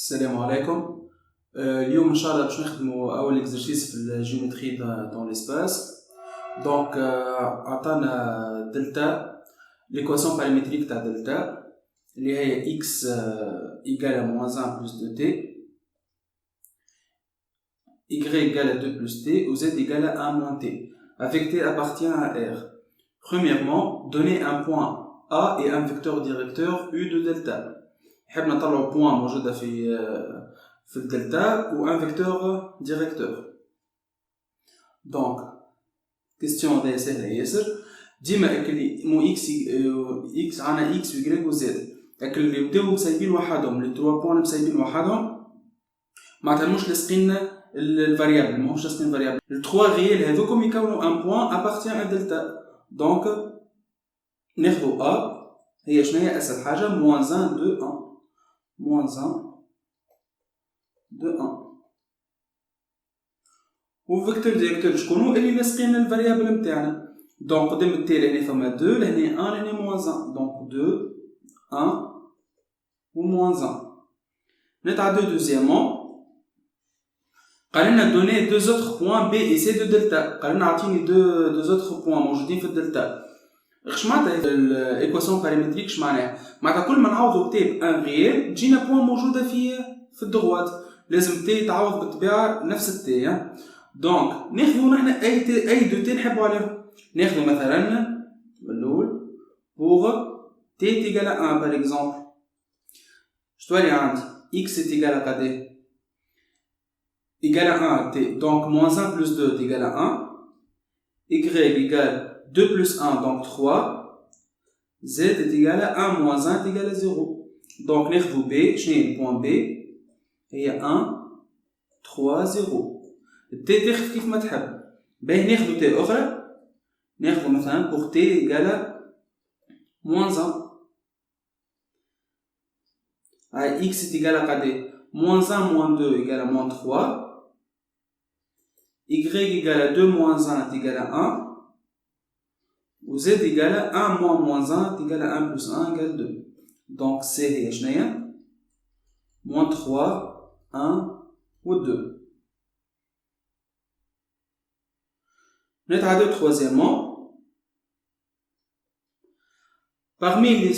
السلام عليكم. اليوم ان شاء الله باش نخدموا اول اكزرسيس في الجيومتري دون ليسباس. دونك عطانا دلتا ليكواسيون بارامتريك تاع دلتا اللي هي x égale à moins 1 plus 2t, y égale à 2 plus t ou z égale à 1 moins t, avec t appartient à R. Premièrement, donner un point A et un vecteur directeur U de delta. نحب نطلعوا point موجودة في الدلتا و un vecteur directeur. Donc question هذه سهلة ياسر. ديما اللي مو x عنا x و y و z اللي يبداو مسايبين وحدهم لي 3 بوين مسايبين وحدهم معناتها مش لاصقين الفاريابل ماهوش لاصقين الفاريابل. ال 3 ريال هذوكم يكونوا ان بوين appartient à دلتا. دونك ناخذوا a هي شناهي اسهل حاجة moins 1 2 1 moins 1 2 1 و vecteur directeur شكونو اللي لاصقين الفاريابل نتاعنا. دونك قدام التي لهنا فما 2 لهنا 1 لهنا moins 1 دونك 2 1 و moins 1. نتعدو دوزيامون قال لنا دوني deux autres points B et C de delta. قال لنا عطيني deux autres points موجودين في الدلتا. اش معناتها الايكواسيون بارامتريك؟ اش معناها؟ معناتها كل ما نعوضو تي بان ريال تجينا بوين موجوده في الدروات، لازم تي تعوض بالطبيعه نفس التي. دونك ناخذو نحنا اي دو تي نحبو عليهم. ناخذو مثلا الاول بوغ تي تيغال 1 باغ اكزومبل. شتولي عندي x تيغال قد égale à 1 t, donc moins 1 plus 2 est égal à 1, y égale 2 plus 1 donc 3, z est égal à 1 moins 1 est égal à 0. donc ناخذو b شنو le point b هي 1 3 0. t تاخذ كيف ما تحب. باهي ناخذو t اخرى ناخذو مثلا pour t égale à moins 1. x est égal à قد moins 1 moins 2 égale à moins 3, y égale à 2 moins 1 est égal à 1, ou z égale à 1 moins 1 est égal à 1 plus 1 égale 2. Donc c هي شناهي moins 3 1 و 2. نتعادل troisièmement. Parmi les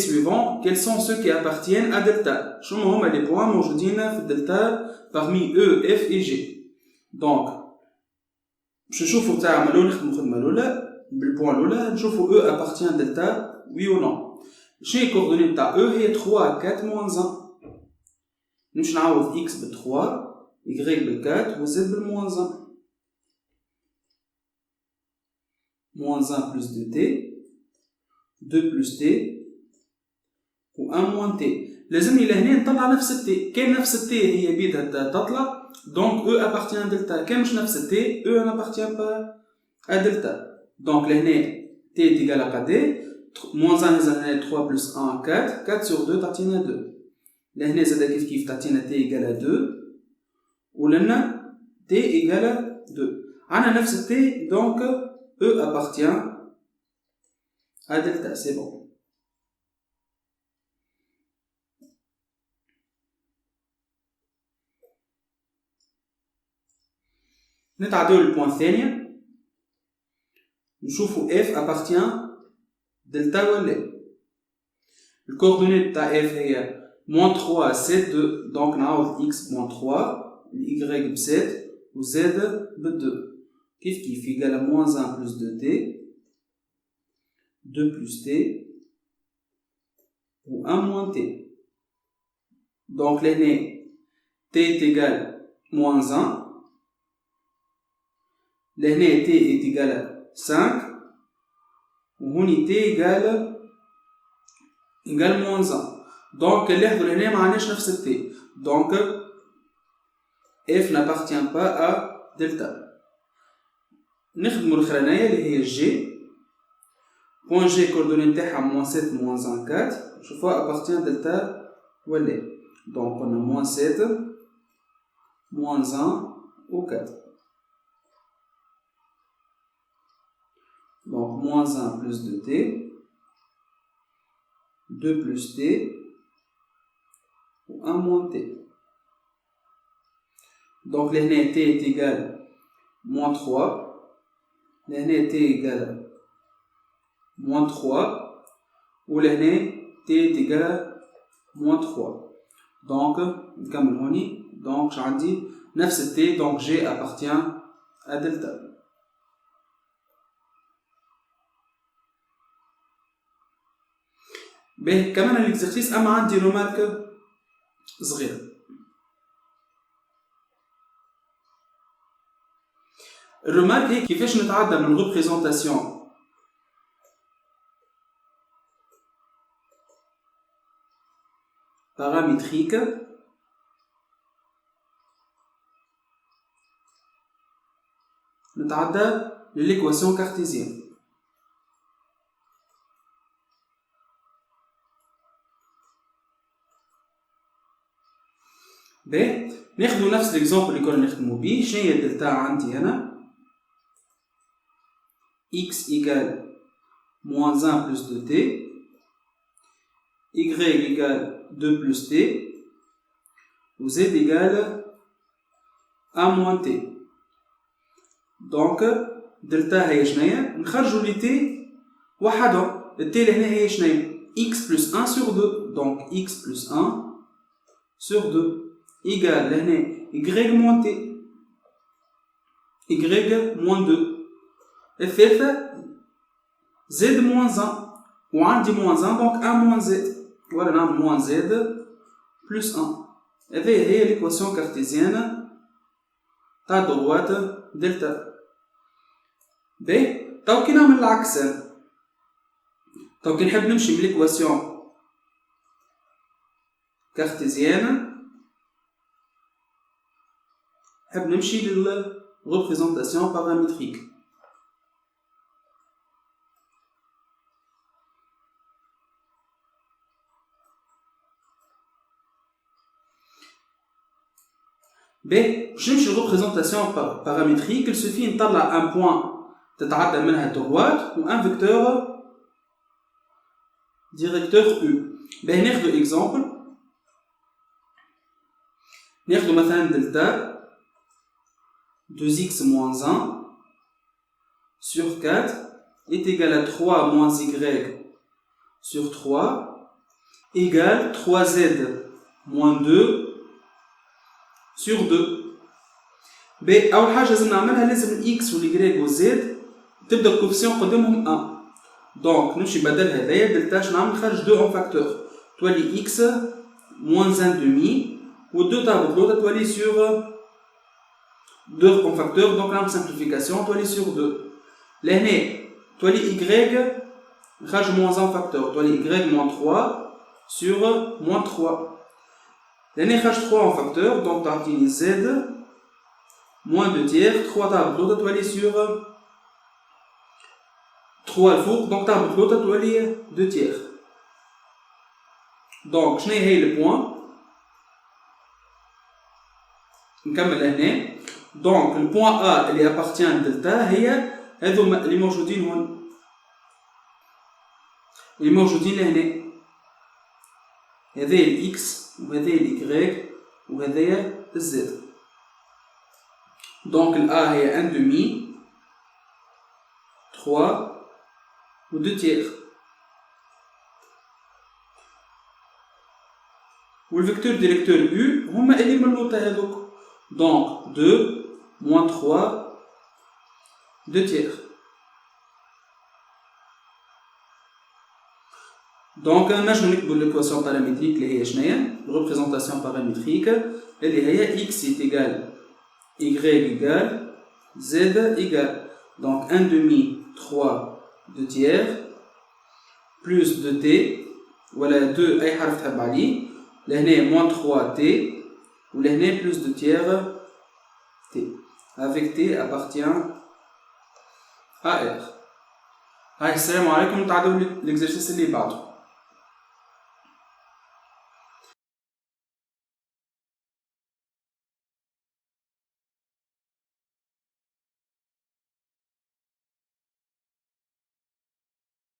suivants, quels sont ceux qui appartiennent à delta? شنو هما les points موجودين في الدلتا parmi E, F et G. دونك باش نشوفو تاع مالو نخدمو الخدمه الاولى بالبوان الاولى نشوفو او ابارتيان دلتا وي او نو. شنو هي الكوردوني تاع او؟ هي 3 4 موان 1. نمشي نعوض اكس ب 3 y بال 4 و زد بالموان 1 موان 1 بلس 2 تي 2 بلس تي و 1 موان تي. لازمني لهنا نطلع نفس التي. كان نفس التي هي بيدها تطلع donc E appartient à delta. كان مش نفس T, E n'appartient pas à delta. Donc لهنا T est égal à KD, moins 1 هنا 3 plus 1 4, 4 sur 2 تعطينا 2. لهنا زادا كيف تعطينا T égale à 2 ولنا T égale à 2. عنا نفس T donc E appartient à delta. C'est bon. نتعدو للبوان الثانية نشوفو F appartient دلتا ولا. الكوردونيت تاع F هي moins 3 7 2 donc نعوض x moins 3 y ب 7 و z ب 2 كيف égal à moins 1 plus 2t 2 plus t و 1 moins t. donc لهنا t est égal moins 1 لهنا t est égal à 5 وهوني t égal moins 1. donc لاحظوا لهنا ما عندناش نفس الت. donc f n'appartient pas à delta. نخدموا الاخرانيه اللي هي g. point g coordonnée نتاعها moins 7 moins 1 4 نشوفوها appartient à delta ولا. donc on a moins 7 moins 1 ou 4. Donc, moins 1 plus 2t, 2 plus t, ou 1 moins t. Donc, là, t est égal à moins 3. Là, t est égal à moins 3. Ou là, t est égal à moins 3. Donc, donc j'ai dit 9 t, donc G appartient à delta. Ben, quand même l'exercice, أما عندي remarque صغيرة. الرمارك هي كيفاش نتعدى من représentation paramétrique نتعدى l'équation cartésienne. باهي ناخذ نفس ليكزامبل اللي كنا نخدمو بيه. شنو هي الدلتا عندي انا؟ x égale moins 1 plus 2t, y égale 2 plus t, ou z égale 1 moins t. Donc دلتا هي شناهي؟ نخرجوا لي t وحدهم. الت لهنا هي شناهي؟ x plus 1 sur 2. Donc x plus 1 sur 2 égale لهنا y moins t, y moins 2. ff z moins 1 وعندي moins 1 donc 1 moins z. Voilà, نعمل moins z plus 1. هذه هي l'équation cartésienne تاع droite دلتا. باهي تو كي نعمل العكس، تو كي نحب نمشي من l'équation cartésienne نحب نمشي لل représentation paramétrique. باهي باش نمشي للريبريزونطاسيون paramétrique il suffit نطلع ان بوان تتعدى منها droite و ان فيكتور ديريكتور U. باهي ناخذ اكزامبل، ناخذ مثلا دلتا 2x moins 1 sur 4 est égal à 3 moins y sur 3 égale 3z moins 2 sur 2. باهي أول حاجة لازم نعملها لازم x و y و z تبدا الكوفيسيون قدامهم 1. دونك نمشي بدل هذايا دلتا اش نعمل نخرج 2 اون فاكتور تولي x moins 1 demi و 2 تاع بطلوطة تولي sur 2 en facteur, donc la simplification, tu aller sur 2. L'année, tu aller y, rage moins 1 facteur, tu aller y moins 3 sur moins 3. L'année, rage 3 en facteur, donc tu as z moins 2 tiers, 3 tableaux, tu aller sur 3 al four, donc tableau, tu aller 2 tiers. Donc, je n'ai le point. نكمل هنا. Donc le point A اللي appartient à delta هي هذوما اللي موجودين هون، اللي موجودين لهنا. هذايا ال x وهذايا ال y وهذايا ال z. Donc ال A هي 1 demi 3 و 2 tiers. والفيكتور ديريكتور U هما اللي من اللوطة هذوك. Donc 2 moins 3 2 tiers. Donc نجم نكتبو l'équation paramétrique اللي هي شناهي؟ représentation paramétrique اللي هي x est égal y égale z égale donc 1 demi 3 2 tiers plus 2t ولا 2 أي حرف تحب عليه لهنا moins 3t ou l'année plus de tiers t, avec t appartient à R. Salam alaikum, l'exercice اللي بعده.